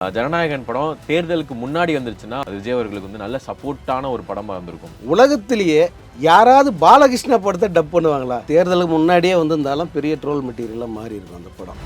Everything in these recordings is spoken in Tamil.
ஜனநாயகன் படம் தேர்தலுக்கு முன்னாடி வந்துருச்சுன்னா அது விஜய் அவர்களுக்கு வந்து நல்ல சப்போர்ட்டான ஒரு படமா இருந்திருக்கும். உலகத்திலேயே யாராவது பாலகிருஷ்ண படத்தை டப் பண்ணுவாங்களா? தேர்தலுக்கு முன்னாடியே வந்திருந்தாலும் பெரிய ட்ரோல் மெட்டீரியலாக மாறி இருக்கும் அந்த படம்.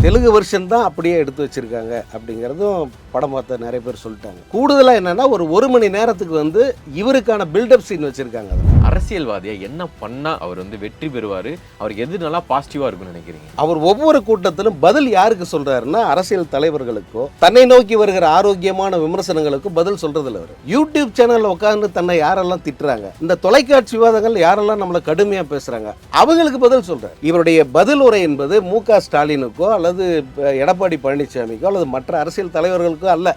தெலுங்கு வெர்ஷன் தான் அப்படியே எடுத்து வச்சிருக்காங்க அப்படிங்கிறதும் படம் பார்த்த நிறைய பேர் சொல்லிட்டாங்க. கூடுதலாக என்னன்னா ஒரு மணி நேரத்துக்கு வந்து இவருக்கான பில்டப் சீன் வச்சிருக்காங்க. அரசியல்வாதியா என்ன பண்ணா அவர் வந்து வெற்றி பெறுவாரு, அவருக்கு எது நல்லா பாசிட்டிவா இருக்கும்னு நினைக்கிறீங்க? அவர் ஒவ்வொரு கூட்டத்திலும் பதில் யாருக்கு சொல்றாருன்னா அரசியல் தலைவர்களுக்கோ தன்னை நோக்கி வருகிற ஆரோக்கியமான விமர்சனங்களுக்கும் பதில் சொல்றதில்ல. அவர் யூடியூப் சேனல்ல உட்கார்ந்து தன்னை யாரெல்லாம் திட்டுறாங்க, இந்த தொலைக்காட்சி விவாதங்கள் யாரெல்லாம் நம்மளை கடுமையா பேசுறாங்க, அவங்களுக்கு பதில் சொல்றாரு. இவருடைய பதில் உரை என்பது மு.க. ஸ்டாலினுக்கோ அல்லது எடப்பாடி பழனிசாமிக்கோ அல்லது மற்ற அரசியல் தலைவர்களுக்கோ அல்ல.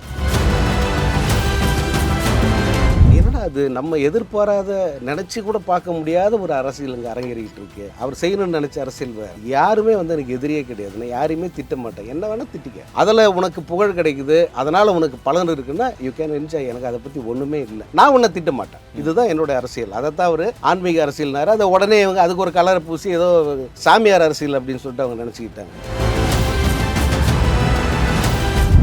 அது நம்ம எதிர்பாராத நினைச்சு கூட பார்க்க முடியாத ஒரு அரசியல் இங்கே அரங்கேறிக்கிட்டு இருக்கு. அவர் செய்யணும்னு நினைச்ச அரசியல் வேறு. யாருமே வந்து எனக்கு எதிரியே கிடையாது. நான் யாரையுமே திட்ட மாட்டேன். என்ன வேணா திட்டிக்க, அதில் உனக்கு புகழ் கிடைக்குது, அதனால உனக்கு பலன் இருக்குன்னா யூ கேன் என்ஜாய். எனக்கு அதை பற்றி ஒன்றுமே இல்லை. நான் உன்னை திட்ட மாட்டேன். இதுதான் என்னோட அரசியல். அதைத்தான் அவர் ஆன்மீக அரசியல்னாரு. அதை உடனே இவங்க அதுக்கு ஒரு கலரை பூசி ஏதோ சாமியார் அரசியல் அப்படின்னு சொல்லிட்டு அவங்க நினச்சிக்கிட்டாங்க.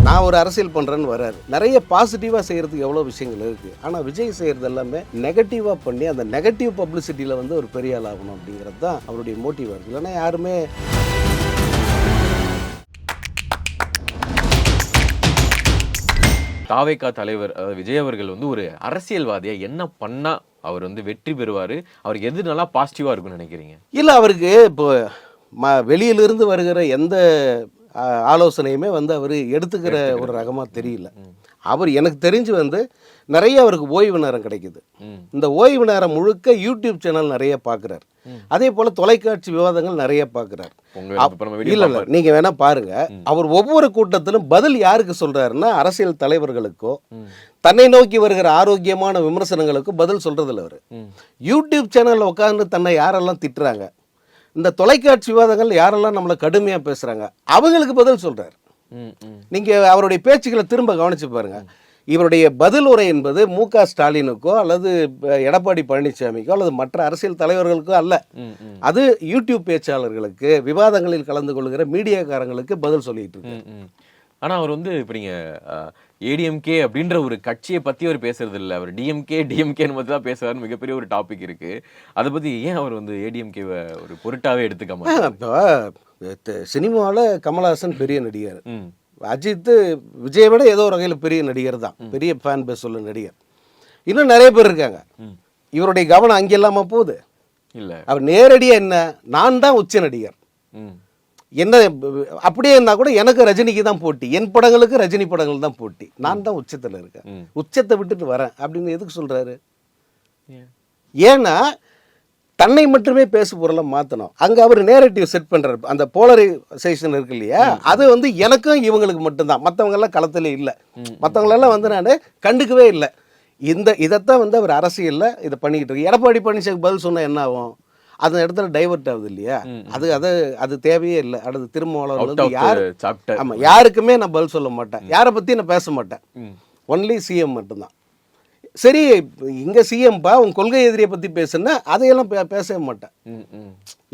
நான் ஒரு அரசியல் பண்ணுறேன்னு வர்றாரு. நிறைய பாசிட்டிவாக செய்கிறதுக்கு எவ்வளோ விஷயங்கள் இருக்குது. ஆனால் விஜய் செய்கிறது எல்லாமே நெகட்டிவாக பண்ணி அந்த நெகட்டிவ் பப்ளிசிட்டியில் வந்து ஒரு பெரிய ஆள் ஆகணும் அப்படிங்கிறது தான் அவருடைய மோட்டிவாக இருக்குது. இல்லைன்னா யாருமே தாவேகா தலைவர் விஜய் அவர்கள் வந்து ஒரு அரசியல்வாதியா என்ன பண்ணா அவர் வந்து வெற்றி பெறுவாரு, அவருக்கு எது நல்லா பாசிட்டிவா இருக்கும்னு நினைக்கிறீங்க? இல்லை, அவருக்கு இப்போ வெளியிலிருந்து வருகிற எந்த ஆலோசனையுமே வந்து அவர் எடுத்துக்கிற ஒரு ரகமாக தெரியல. அவர் எனக்கு தெரிஞ்சு வந்து நிறைய அவருக்கு ஓய்வு நேரம் கிடைக்குது. இந்த ஓய்வு நேரம் முழுக்க யூடியூப் சேனல் நிறைய பார்க்குறாரு. அதே போல் தொலைக்காட்சி விவாதங்கள் நிறைய பார்க்குறாரு. இல்லை, நீங்கள் வேணா பாருங்க. அவர் ஒவ்வொரு கூட்டத்திலும் பதில் யாருக்கு சொல்றாருன்னா அரசியல் தலைவர்களுக்கோ தன்னை நோக்கி வருகிற ஆரோக்கியமான விமர்சனங்களுக்கும் பதில் சொல்றதில்ல. அவர் யூடியூப் சேனலில் உட்கார்ந்து தன்னை யாரெல்லாம் திட்டுறாங்க, இந்த தொலைக்காட்சி விவாதங்கள் யாரெல்லாம் நம்மளை கடுமையாக பேசுகிறாங்க, அவங்களுக்கு பதில் சொல்கிறார். நீங்கள் அவருடைய பேச்சுக்களை திரும்ப கவனித்து பாருங்கள். இவருடைய பதில் உரை என்பது மு.க. ஸ்டாலினுக்கோ அல்லது எடப்பாடி பழனிசாமிக்கோ அல்லது மற்ற அரசியல் தலைவர்களுக்கோ அல்ல. அது யூடியூப் பேச்சாளர்களுக்கு, விவாதங்களில் கலந்து கொள்கிற மீடியாக்காரங்களுக்கு பதில் சொல்லிட்டு இருக்கு. ஆனால் அவர் வந்து இப்போ நீங்கள் ஏடிஎம்கே அப்படின்ற ஒரு கட்சியை பற்றி அவர் பேசுறது இல்லை. அவர் டிஎம்கேன்னு பற்றி தான் பேசுறாருன்னு மிகப்பெரிய ஒரு டாபிக் இருக்கு. அதை பற்றி ஏன் அவர் வந்து ஏடிஎம்கேவை ஒரு பொருட்டாவே எடுத்துக்காம? இப்போ சினிமாவில் கமல்ஹாசன் பெரிய நடிகர், அஜித் விஜயை விட ஏதோ ஒரு வகையில் பெரிய நடிகர் தான், பெரிய ஃபேன் பேஸ் உள்ள நடிகர். இன்னும் நிறைய பேர் இருக்காங்க. இவருடைய கவனம் அங்கே இல்லாமல் போகுது. இல்லை, அவர் நேரடியாக என்ன, நான் தான் உச்ச நடிகர், என்ன அப்படியே இருந்தா கூட எனக்கு ரஜினிக்கு தான் போட்டி, என் படங்களுக்கு ரஜினி படங்கள் தான் போட்டி, நான் தான் உச்சத்தில் இருக்கேன், உச்சத்தை விட்டுட்டு வரேன் அப்படின்னு எதுக்கு சொல்றாரு? ஏன்னா தன்னை மட்டுமே பேசு பொருளை மாற்றணும். அங்கே அவர் நேரட்டிவ் செட் பண்ணுறாரு. அந்த போலரைசேஷன் இருக்கு இல்லையா, அது வந்து எனக்கும் இவங்களுக்கு மட்டும்தான், மற்றவங்கெல்லாம் களத்தில் இல்லை, மற்றவங்களெல்லாம் வந்து நான் கண்டுக்கவே இல்லை. இதைத்தான் வந்து அவர் அரசியலில் இதை பண்ணிக்கிட்டு இருக்கு. எடப்பாடி பழனிசாமி பதில் சொன்னால் என்ன ஆகும்? அந்த இடத்துல டைவர்ட் ஆகுது இல்லையா? அது தேவையே இல்லை. அடுத்து திருமாவளவன் யார், ஆமாம், யாருக்குமே நான் பதில் சொல்ல மாட்டேன், யாரை பற்றி நான் பேச மாட்டேன், ஒன்லி சிஎம் மட்டும்தான். சரி, இங்கே சிஎம்பா உன் கொள்கை எதிரியை பற்றி பேசுனா அதையெல்லாம் பேசவே மாட்டேன்.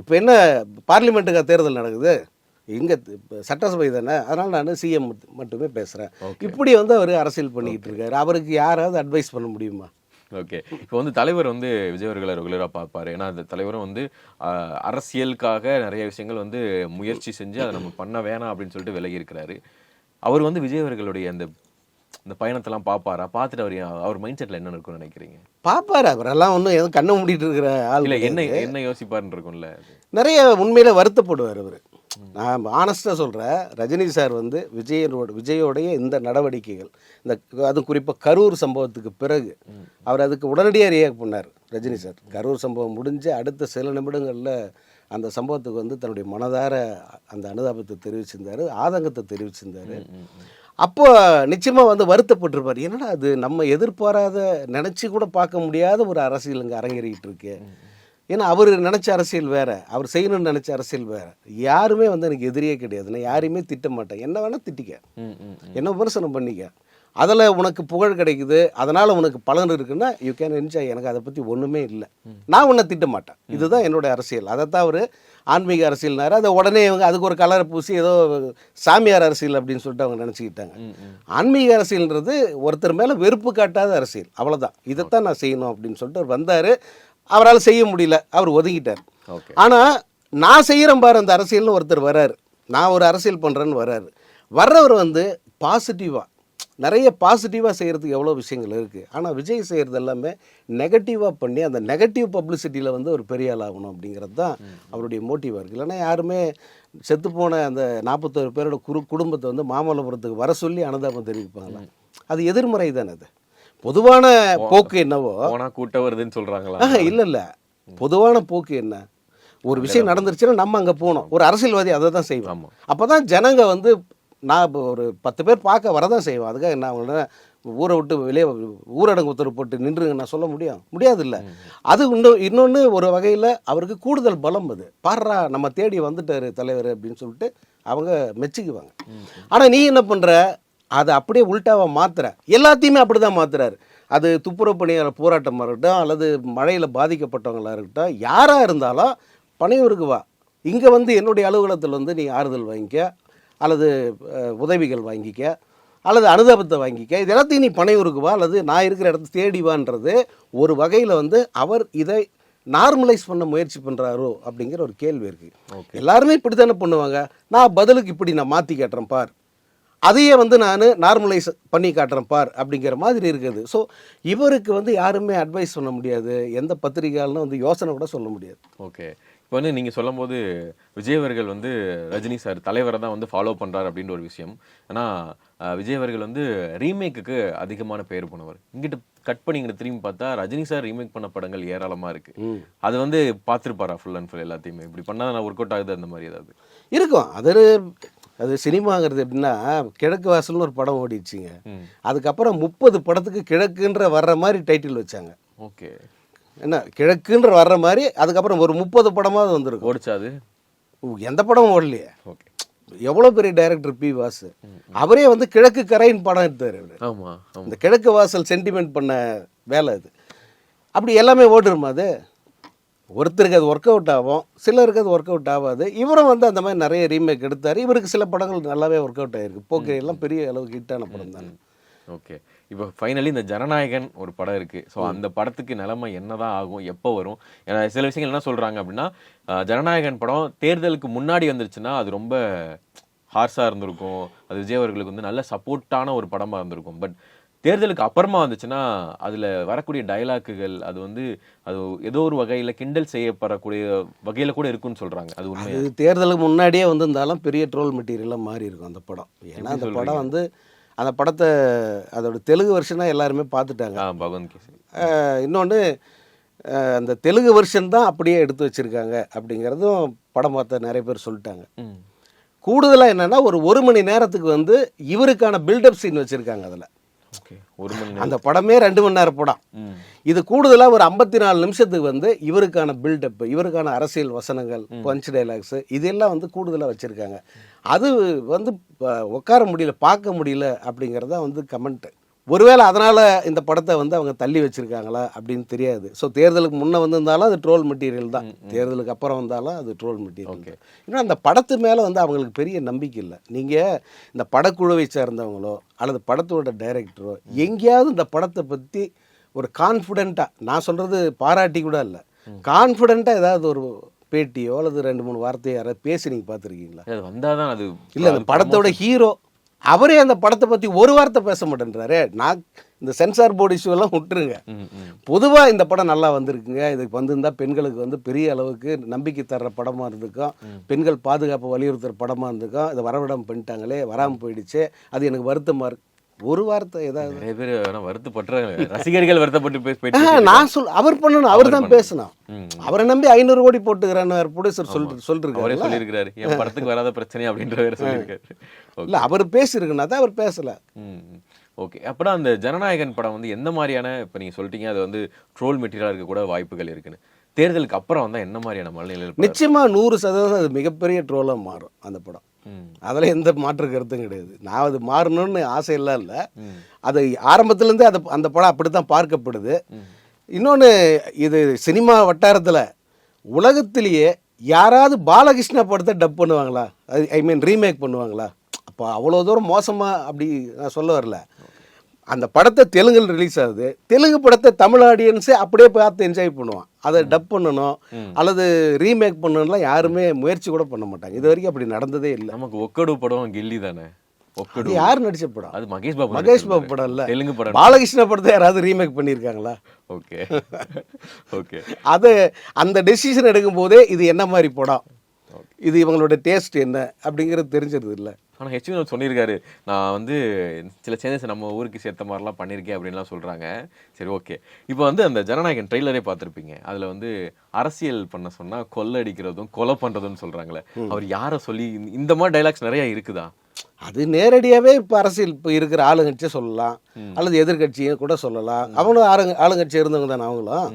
இப்போ என்ன பார்லிமெண்ட்டுக்கா தேர்தல் நடக்குது, இங்கே சட்டசபை தானே, அதனால் நான் சிஎம் மட்டுமே பேசுகிறேன். இப்படி வந்து அவர் அரசியல் பண்ணிக்கிட்டு இருக்காரு. அவருக்கு யாராவது அட்வைஸ் பண்ண முடியுமா? ஓகே, இப்போ வந்து தலைவர் வந்து விஜய் அவர்களை ரெகுலராக பார்ப்பாரு. ஏன்னா அந்த தலைவரும் வந்து அரசியலுக்காக நிறைய விஷயங்கள் வந்து முயற்சி செஞ்சு அதை நம்ம பண்ண வேணாம் அப்படின்னு சொல்லிட்டு விலகி இருக்கிறாரு. அவர் வந்து விஜய் அவர்களுடைய அந்த பயணத்தெல்லாம் பார்ப்பாரா? பார்த்துட்டு அவர் மைண்ட் செட்டில் என்ன இருக்கும்னு நினைக்கிறீங்க? பார்ப்பாரு. அவரெல்லாம் ஒன்றும் எதுவும் கண்ணை மூடிட்டு இருக்கிற ஆள் இல்லை. என்ன யோசிப்பாருன்னு இருக்கும்ல, நிறைய உண்மையில வருத்தப்படுவார் அவர். நான் ஆனஸ்டாக சொல்கிறேன், ரஜினி சார் வந்து விஜயோடைய இந்த நடவடிக்கைகள், அது குறிப்பாக கரூர் சம்பவத்துக்கு பிறகு அவர் அதுக்கு உடனடியாக ரியாக்ட் பண்ணார். ரஜினி சார் கரூர் சம்பவம் முடிஞ்சு அடுத்த சில நிமிடங்களில் அந்த சம்பவத்துக்கு வந்து தன்னுடைய மனதார அந்த அனுதாபத்தை தெரிவிச்சிருந்தார், ஆதங்கத்தை தெரிவிச்சிருந்தார். அப்போ நிச்சயமாக வந்து வருத்தப்பட்டிருப்பார். என்னடா அது நம்ம எதிர்பாராத, நினச்சி கூட பார்க்க முடியாத ஒரு அரசியல் இங்கே அரங்கேறிக்கிட்டு இருக்கு. ஏன்னா அவர் நினச்ச அரசியல் வேறு, அவர் செய்யணும்னு நினச்ச அரசியல் வேறு. யாருமே வந்து எனக்கு எதிரியே கிடையாது, நான் யாரையுமே திட்ட மாட்டேன், என்ன வேணால் திட்டிக்க, என்ன விமர்சனம் பண்ணிக்க, அதில் உனக்கு புகழ் கிடைக்குது, அதனால் உனக்கு பலன் இருக்குன்னா யூ கேன் என்ஜாய். எனக்கு அதை பற்றி ஒன்றுமே இல்லை, நான் உன்னை திட்ட மாட்டேன். இதுதான் என்னோட அரசியல். அதைத்தான் அவர் ஆன்மீக அரசியல்னாரு. அதை உடனே இவங்க அதுக்கு ஒரு கலரை பூசி ஏதோ சாமியார் அரசியல் அப்படின்னு சொல்லிட்டு அவங்க நினச்சிக்கிட்டாங்க. ஆன்மீக அரசியல்ன்றது ஒருத்தர் மேலே வெறுப்பு காட்டாத அரசியல், அவ்வளோதான். இதைத்தான் நான் செய்யணும் அப்படின்னு சொல்லிட்டு அவர் வந்தார். அவரால் செய்ய முடியல, அவர் ஒதுங்கிட்டார். ஆனால் நான் செய்கிறேன் பாரு அந்த அரசியல்னு ஒருத்தர் வர்றாரு, நான் ஒரு அரசியல் பண்ணுறேன்னு வர்றாரு. வர்றவர் வந்து பாசிட்டிவாக நிறைய பாசிட்டிவாக செய்கிறதுக்கு எவ்வளோ விஷயங்கள் இருக்குது. ஆனால் விஜய் செய்கிறது எல்லாமே நெகட்டிவாக பண்ணி அந்த நெகட்டிவ் பப்ளிசிட்டியில் வந்து ஒரு பெரிய ஆள் ஆகணும் அப்படிங்கிறது தான் அவருடைய மோட்டிவாக இருக்குது. இல்லைன்னா யாருமே செத்துப்போன அந்த 41 பேரோட குடும்பத்தை வந்து மாமல்லபுரத்துக்கு வர சொல்லி அனுதாபம் தெரிவிப்பாங்களா? அது எதிர்மறை தானே. அது பொதுவான போக்கு என்னவோ கூட்ட வருதுன்னு சொல்கிறாங்களா? இல்லை, பொதுவான போக்கு என்ன, ஒரு விஷயம் நடந்துருச்சுன்னா நம்ம அங்கே போகணும். ஒரு அரசியல்வாதி அதை தான் செய்வோம். அப்போ தான் ஜனங்க வந்து நான் இப்போ ஒரு 10 பேர் பார்க்க வரதான் செய்வோம். அதுக்காக நான் அவங்கள ஊரை விட்டு வெளியே ஊரடங்கு உத்தரவு போட்டு நின்றுங்க நான் சொல்ல முடியாது இல்லை. அது இன்னொன்று ஒரு வகையில் அவருக்கு கூடுதல் பலம். அது பாடுறா நம்ம தேடி வந்துட்டார் தலைவர் அப்படின்னு சொல்லிட்டு அவங்க மெச்சுக்குவாங்க. ஆனால் நீ என்ன பண்ணுற, அதை அப்படியே உள்டாவாக மாற்றுற, எல்லாத்தையுமே அப்படி தான் மாற்றுறாரு. அது துப்புரவு பணியாளர் போராட்டமாக இருக்கட்டும், அல்லது மழையில் பாதிக்கப்பட்டவங்களாக இருக்கட்டும், யாராக இருந்தாலும் பனையூருக்கு வா, இங்கே வந்து என்னுடைய அலுவலகத்தில் வந்து நீ ஆறுதல் வாங்கிக்க, அல்லது உதவிகள் வாங்கிக்க, அல்லது அனுதாபத்தை வாங்கிக்க, இது எல்லாத்தையும் நீ பனையூருக்கு வா, அல்லது நான் இருக்கிற இடத்த தேடி வான்றது ஒரு வகையில் வந்து அவர் இதை நார்மலைஸ் பண்ண முயற்சி பண்ணுறாரோ அப்படிங்கிற ஒரு கேள்வி இருக்குது. எல்லாருமே இப்படி தானே பண்ணுவாங்க. நான் பதிலுக்கு இப்படி நான் மாற்றி காட்டுறேன் பார், அதையே வந்து நான் நார்மலைஸ் பண்ணி காட்டுறேன் பார் அப்படிங்கிற மாதிரி இருக்குது. ஸோ இவருக்கு வந்து யாருமே அட்வைஸ் பண்ண முடியாது, எந்த பத்திரிகையாலும் வந்து யோசனை கூட சொல்ல முடியாது. ஓகே, இப்போ வந்து நீங்கள் சொல்லும் போது விஜய் அவர்கள் வந்து ரஜினி சார் தலைவரை தான் வந்து ஃபாலோ பண்ணுறாரு அப்படின்ற ஒரு விஷயம். ஆனால் விஜய் அவர்கள் வந்து ரீமேக்குக்கு அதிகமான பேர் போனவர். இங்கிட்டு கட் பண்ணி இங்கிட்ட திரும்பி பார்த்தா ரஜினி சார் ரீமேக் பண்ண படங்கள் ஏராளமாக இருக்குது. அது வந்து பார்த்துருப்பாரா ஃபுல் அண்ட் ஃபுல் எல்லாத்தையுமே? இப்படி பண்ணால் நான் ஒர்க் அவுட் ஆகுது அந்த மாதிரி ஏதாவது இருக்கும்? அது சினிமாங்கிறது எப்படின்னா, கிழக்கு வாசல்னு ஒரு படம் ஓடிடுச்சிங்க. அதுக்கப்புறம் 30 படத்துக்கு கிழக்குன்ற வர்ற மாதிரி டைட்டில் வச்சாங்க. ஓகே, என்ன கிழக்குன்ற வர்ற மாதிரி அதுக்கப்புறம் ஒரு 30 படமாவது வந்துருக்கு. ஓடிச்சாது? எந்த படமும் ஓடலையே. ஓகே, எவ்வளோ பெரிய டைரக்டர் பி வாசு, அவரே வந்து கிழக்கு கரையின் படம் எடுத்தார். ஆமாம், இந்த கிழக்கு வாசல் சென்டிமெண்ட் பண்ண வேலை அது. அப்படி எல்லாமே ஓடுருமா? அது ஒருத்தருக்கு அது ஒர்க் அவுட் ஆகும், சிலருக்கு அது ஒர்க் அவுட் ஆகாது. இவரும் வந்து அந்த மாதிரி நிறைய ரீமேக் எடுத்தார். இவருக்கு சில படங்கள் நல்லாவே ஒர்க் அவுட் ஆகிருக்கு. போக்கிரியெல்லாம் பெரிய அளவுக்கு ஹிட்டான படம் தானே. ஓகே, இப்போ ஃபைனலி இந்த ஜனநாயகன் ஒரு படம் இருக்குது. ஸோ அந்த படத்துக்கு நிலைமை என்ன தான் ஆகும், எப்போ வரும்? ஏன்னா சில விஷயங்கள் என்ன சொல்கிறாங்க அப்படின்னா, ஜனநாயகன் படம் தேர்தலுக்கு முன்னாடி வந்துருச்சுன்னா அது ரொம்ப ஹார்ஸாக இருந்திருக்கும், அது விஜய் அவர்களுக்கு வந்து நல்ல சப்போர்ட்டான ஒரு படமாக இருந்திருக்கும். பட் தேர்தலுக்கு அப்புறமா வந்துச்சுன்னா அதில் வரக்கூடிய டைலாக்குகள் அது வந்து அது ஏதோ ஒரு வகையில் கிண்டல் செய்யப்படக்கூடிய வகையில் கூட இருக்குன்னு சொல்கிறாங்க. அது உண்மை. இது தேர்தலுக்கு முன்னாடியே வந்திருந்தாலும் பெரிய ட்ரோல் மெட்டீரியலாக மாறி இருக்கும் அந்த படம். ஏன்னா அந்த படம் வந்து அந்த படத்தை அதோட தெலுங்கு வெர்ஷனாக எல்லாருமே பார்த்துட்டாங்க. பகவந்த் கேசரி. இன்னொன்று அந்த தெலுங்கு வெர்ஷன் தான் அப்படியே எடுத்து வச்சுருக்காங்க அப்படிங்கிறதும் படம் பார்த்த நிறைய பேர் சொல்லிட்டாங்க. கூடுதலாக என்னென்னா ஒரு மணி நேரத்துக்கு வந்து இவருக்கான பில்டப் சீன் வச்சுருக்காங்க அதில். அந்த படமே 2 மணி நேரம் படம். இது கூடுதலாக ஒரு 54 நிமிஷத்துக்கு வந்து இவருக்கான பில்டப், இவருக்கான அரசியல் வசனங்கள், பஞ்ச் டைலாக்ஸு இதெல்லாம் வந்து கூடுதலாக வச்சுருக்காங்க. அது வந்து உட்கார முடியல, பார்க்க முடியல அப்படிங்கிறதா வந்து கமெண்ட்டு. ஒருவேளை அதனால் இந்த படத்தை வந்து அவங்க தள்ளி வச்சுருக்காங்களா அப்படின்னு தெரியாது. ஸோ தேர்தலுக்கு முன்னே வந்திருந்தாலும் அது ட்ரோல் மெட்டீரியல் தான், தேர்தலுக்கு அப்புறம் வந்தாலும் அது ட்ரோல் மெட்டீரியல். இன்னும் அந்த படத்து மேலே வந்து அவங்களுக்கு பெரிய நம்பிக்கை இல்லை. நீங்கள் இந்த படக்குழுவை சேர்ந்தவங்களோ அல்லது படத்தோட டைரக்டரோ எங்கேயாவது இந்த படத்தை பற்றி ஒரு கான்ஃபிடென்ட்டாக, நான் சொல்கிறது பாராட்டி கூட இல்லை, கான்ஃபிடென்ட்டாக ஏதாவது ஒரு பேட்டியோ அல்லது 2-3 வார்த்தையோ யாராவது பேசி நீங்கள் பார்த்துருக்கீங்களா? அது வந்தால் தான் அது இல்லை. அந்த படத்தோட ஹீரோ அவரே அந்த படத்தை பற்றி ஒரு வார்த்தை பேச மாட்டேன்றாரு. நான் இந்த சென்சார் போர்டு இஷ்யூ எல்லாம் விட்டுருங்க, பொதுவாக இந்த படம் நல்லா வந்திருக்குங்க, இதுக்கு வந்திருந்தா பெண்களுக்கு வந்து பெரிய அளவுக்கு நம்பிக்கை தர்ற படமாக இருந்திருக்கும், பெண்கள் பாதுகாப்பு வலியுறுத்துகிற படமாக இருந்திருக்கும், இதை வரவிடாமல் பண்ணிட்டாங்களே, வராமல் போயிடுச்சு, அது எனக்கு வருத்தமாக இருக்கு. ஒரு வார்த்தை ஏதாவது நிறைய பேர் வருத்தப்படுற ரசிகர்கள் வருத்தப்பட்டு நான் அவர் பண்ணணும், அவர் தான் பேசணும். அவரை நம்பி 500 கோடி போட்டுக்கிறான்னு ப்ரொடியூசர் சொல்லியிருக்காரு, என் படத்துக்கு வராத பிரச்சனை அப்படின்ற சொல்லியிருக்காரு. இல்லை, அவர் பேசியிருக்குன்னா தான் அவர் பேசலை. ஓகே, அப்புறம் அந்த ஜனநாயகன் படம் வந்து எந்த மாதிரியான, இப்போ நீங்கள் சொல்லிட்டீங்க அது வந்து ட்ரோல் மெட்டீரியலாக இருக்க கூட வாய்ப்புகள் இருக்குன்னு, தேர்தலுக்கு அப்புறம் வந்தால் என்ன மாதிரியான மனநிலையில்? நிச்சயமாக 100% அது மிகப்பெரிய ட்ரோலாக மாறும் அந்த படம். அதில் எந்த மாற்று கருத்தும் கிடையாது. நான் அது மாறணும்னு ஆசையெல்லாம் இல்லை. அது ஆரம்பத்துலேருந்தே அந்த படம் அப்படி தான் பார்க்கப்படுது. இன்னொன்று, இது சினிமா வட்டாரத்தில் உலகத்திலேயே யாராவது பாலகிருஷ்ணா படத்தை டப் பண்ணுவாங்களா? ஐ மீன் ரீமேக் பண்ணுவாங்களா? அப்போ அவ்வளோ தூரம் மோசமாக அப்படி நான் சொல்ல வரல. அந்த படத்தை தெலுங்கில் ரிலீஸ் ஆகுது, தெலுங்கு படத்தை தமிழ் ஆடியன்ஸே அப்படியே பார்த்து என்ஜாய் பண்ணுவான். அதை டப் பண்ணணும் அல்லது ரீமேக் பண்ணணும்லாம் யாருமே முயற்சி கூட பண்ண மாட்டாங்க. இது வரைக்கும் அப்படி நடந்ததே இல்லை. நமக்கு ஒக்கடு படம் கில்லி தானே. அது யார் நடிச்ச படம்? அது மகேஷ் பாபு. மகேஷ் பாபு படம் இல்லை, தெலுங்கு படம். பாலகிருஷ்ண படத்தை யாராவது ரீமேக் பண்ணியிருக்காங்களா? Okay okay. அது அந்த டெசிஷன் எடுக்கும் போதே இது என்ன மாதிரி படம், இது இவங்களோட டேஸ்ட் என்ன அப்படிங்கிறது தெரிஞ்சிருது இல்லை. ஆனால் ஹெச் வினோத் சொல்லியிருக்காரு, நான் வந்து சில சேஞ்சஸ் நம்ம ஊருக்கு சேர்த்த மாதிரிலாம் பண்ணியிருக்கேன் அப்படின்லாம் சொல்கிறாங்க. சரி, ஓகே. இப்போ வந்து அந்த ஜனநாயகன் ட்ரெய்லரே பார்த்துருப்பீங்க. அதில் வந்து அரசியல் பண்ண சொன்னால் கொள்ளை அடிக்கிறதும் கொலை பண்ணுறதுன்னு சொல்கிறாங்களே, அவர் யாரை சொல்லி இந்த மாதிரி டைலாக்ஸ் நிறையா இருக்குதா? அது நேரடியாகவே இப்போ அரசியல் இப்போ இருக்கிற ஆளுங்கட்சியை சொல்லலாம் அல்லது எதிர்கட்சியை கூட சொல்லலாம். அவங்களும் ஆளுங்கட்சி இருந்தவங்க தானே அவங்களும்.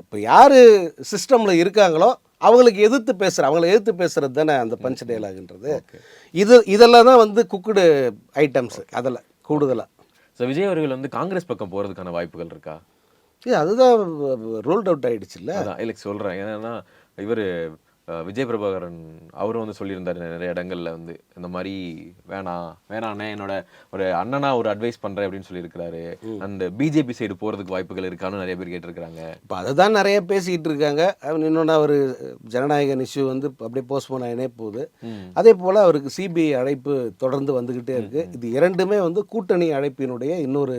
இப்போ யார் சிஸ்டமில் இருக்காங்களோ அவங்களுக்கு எதிர்த்து பேசுகிறது தானே அந்த பஞ்ச் டைலாக்ன்றது. இதெல்லாம் தான் வந்து குக்குடு ஐட்டம்ஸ். அதில் கூடுதலாக ஸோ விஜய் அவர்கள் வந்து காங்கிரஸ் பக்கம் போகிறதுக்கான வாய்ப்புகள் இருக்கா? அதுதான் ரூல்ட் அவுட் ஆகிடுச்சு இல்லை. அதான் இல்லை சொல்கிறேன். ஏன்னா இவர் விஜய் பிரபாகரன் அவரும் வந்து சொல்லியிருந்தார் நிறைய இடங்கள்ல வந்து இந்த மாதிரி வேணாண்ணே என்னோட ஒரு அண்ணனா ஒரு அட்வைஸ் பண்ணுறேன் அப்படின்னு சொல்லியிருக்கிறாரு. அந்த பிஜேபி சைடு போகிறதுக்கு வாய்ப்புகள் இருக்கான்னு நிறைய பேர் கேட்டிருக்கிறாங்க. இப்போ அதை தான் நிறைய பேசிக்கிட்டு இருக்காங்க. இன்னொன்று அவர் ஜனநாயகன் இஷ்யூ வந்து அப்படியே போஸ்ட்போன் ஆகினே போகுது. அதே போல் அவருக்கு சிபிஐ அழைப்பு தொடர்ந்து வந்துக்கிட்டே இருக்குது. இது இரண்டுமே வந்து கூட்டணி அழைப்பினுடைய இன்னொரு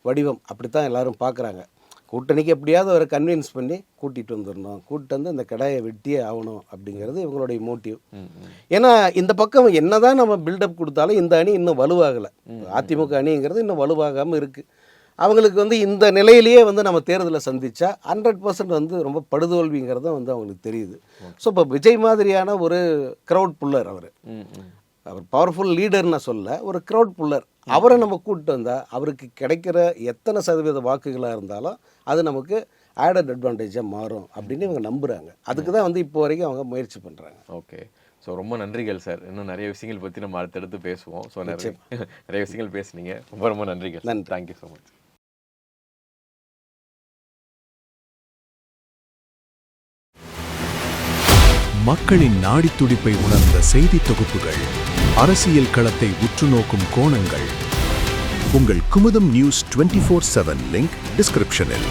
வடிவம் அப்படித்தான் எல்லாரும் பார்க்குறாங்க. கூட்டணிக்கு எப்படியாவது அவரை கன்வின்ஸ் பண்ணி கூட்டிகிட்டு வந்துடணும், கூட்டிட்டு வந்து அந்த கடாயை வெட்டியே ஆகணும் அப்படிங்கிறது இவங்களுடைய மோட்டிவ். ஏன்னா இந்த பக்கம் என்னதான் நம்ம பில்டப் கொடுத்தாலும் இந்த அணி இன்னும் வலுவாகலை. அதிமுக அணிங்கிறது இன்னும் வலுவாகாமல் இருக்குது. அவங்களுக்கு வந்து இந்த நிலையிலேயே வந்து நம்ம தேர்தலை சந்தித்தா 100% வந்து ரொம்ப படுதோல்விங்கிறதும் வந்து அவங்களுக்கு தெரியுது. ஸோ இப்போ விஜய் மாதிரியான ஒரு க்ரௌட் புல்லர், அவர் பவர்ஃபுல் லீடர்னு சொல்ல, ஒரு க்ரௌட் புல்லர், அவரை நம்ம கூப்பிட்டு வந்தால் அவருக்கு கிடைக்கிற எத்தனை சதவீத வாக்குகளாக இருந்தாலும் அது நமக்கு ஆடட் அட்வான்டேஜாக மாறும் அப்படின்னு இவங்க நம்புகிறாங்க. அதுக்கு தான் வந்து இப்போ வரைக்கும் அவங்க முயற்சி பண்ணுறாங்க. ஓகே. ஸோ ரொம்ப நன்றிகள் சார். இன்னும் நிறைய விஷயங்கள் பற்றி நம்ம அடுத்தடுத்து பேசுவோம். ஸோ நிறைய விஷயங்கள் பேசுனீங்க. ரொம்ப நன்றிகள். நன்றி. Thank you so much. மக்களின் நாடி துடிப்பை உணர்ந்த செய்தி தொகுப்புகள், அரசியல் களத்தை உற்றுநோக்கும் கோணங்கள். உங்கள் குமுதம் நியூஸ் 24/7 லிங்க் டிஸ்கிரிப்ஷனில்.